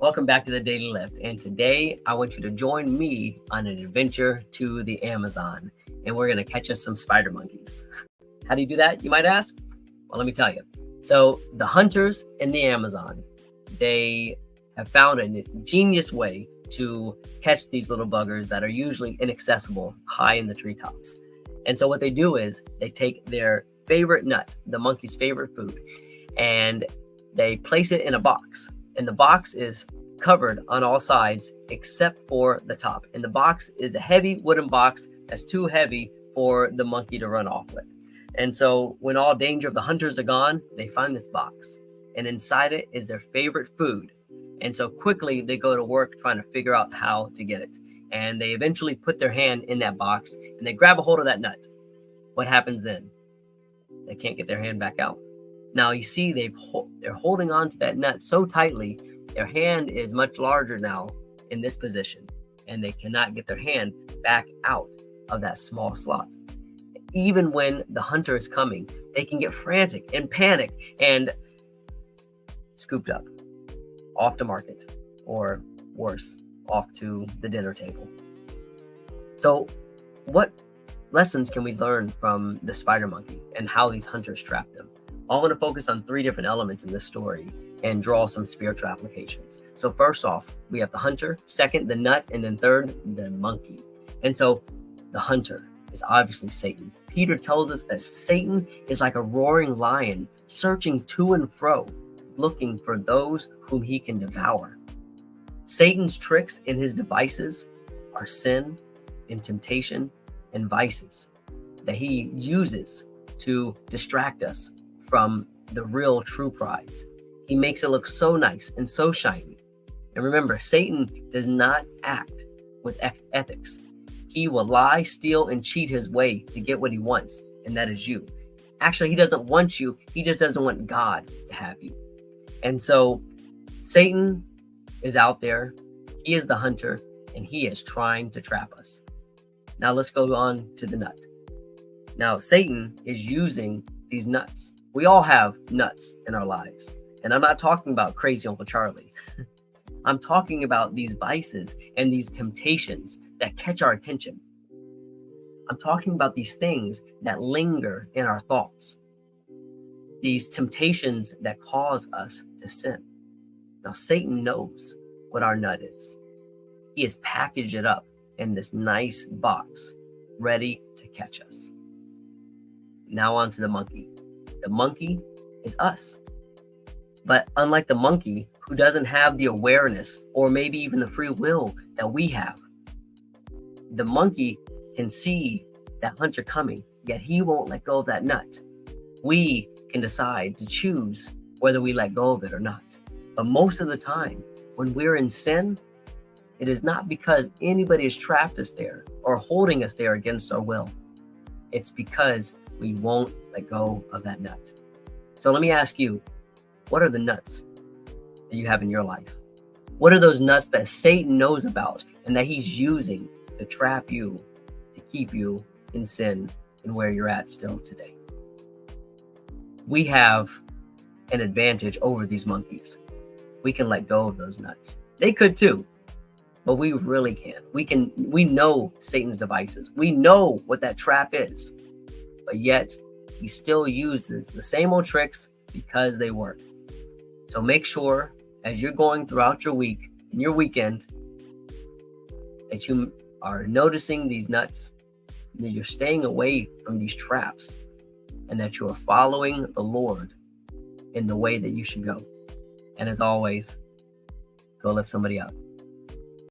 Welcome back to the Daily Lift. And today I want you to join me on an adventure to the Amazon. And we're going to catch us some spider monkeys. How do you do that, you might ask? Well, let me tell you. So the hunters in the Amazon, they have found a ingenious way to catch these little buggers that are usually inaccessible high in the treetops. And so what they do is they take their favorite nut, the monkey's favorite food, and they place it in a box. And the box is covered on all sides except for the top. And the box is a heavy wooden box that's too heavy for the monkey to run off with. And so when all danger of the hunters are gone, they find this box. And inside it is their favorite food. And so quickly they go to work trying to figure out how to get it. And they eventually put their hand in that box and they grab a hold of that nut. What happens then? They can't get their hand back out. Now you see they're holding on to that nut so tightly, their hand is much larger now in this position, and they cannot get their hand back out of that small slot. Even when the hunter is coming, they can get frantic and panic and scooped up, off to market, or worse, off to the dinner table. So what lessons can we learn from the spider monkey and how these hunters trap them? I want to focus on three different elements in this story and draw some spiritual applications. So first off, we have the hunter, second, the nut, and then third, the monkey. And so the hunter is obviously Satan. Peter tells us that Satan is like a roaring lion, searching to and fro, looking for those whom he can devour. Satan's tricks and his devices are sin and temptation and vices that he uses to distract us from the real true prize. He makes it look so nice and so shiny. And remember, Satan does not act with ethics. He will lie, steal, and cheat his way to get what he wants, and that is you. Actually, he doesn't want you. He just doesn't want God to have you. And so Satan is out there. He is the hunter, and he is trying to trap us. Now let's go on to the nut. Now, Satan is using these nuts. We all have nuts in our lives. And I'm not talking about crazy Uncle Charlie. I'm talking about these vices and these temptations that catch our attention. I'm talking about these things that linger in our thoughts. These temptations that cause us to sin. Now, Satan knows what our nut is. He has packaged it up in this nice box, ready to catch us. Now on to the monkey. The monkey is us. But unlike the monkey, who doesn't have the awareness or maybe even the free will that we have, the monkey can see that hunter coming, yet he won't let go of that nut. We can decide to choose whether we let go of it or not. But most of the time, when we're in sin, it is not because anybody has trapped us there or holding us there against our will. It's because we won't let go of that nut. So let me ask you, what are the nuts that you have in your life? What are those nuts that Satan knows about and that he's using to trap you, to keep you in sin and where you're at still today? We have an advantage over these monkeys. We can let go of those nuts. They could too, but we really can't. We know Satan's devices. We know what that trap is. But yet, he still uses the same old tricks because they work. So make sure, as you're going throughout your week and your weekend, that you are noticing these nuts, that you're staying away from these traps, and that you are following the Lord in the way that you should go. And as always, go lift somebody up.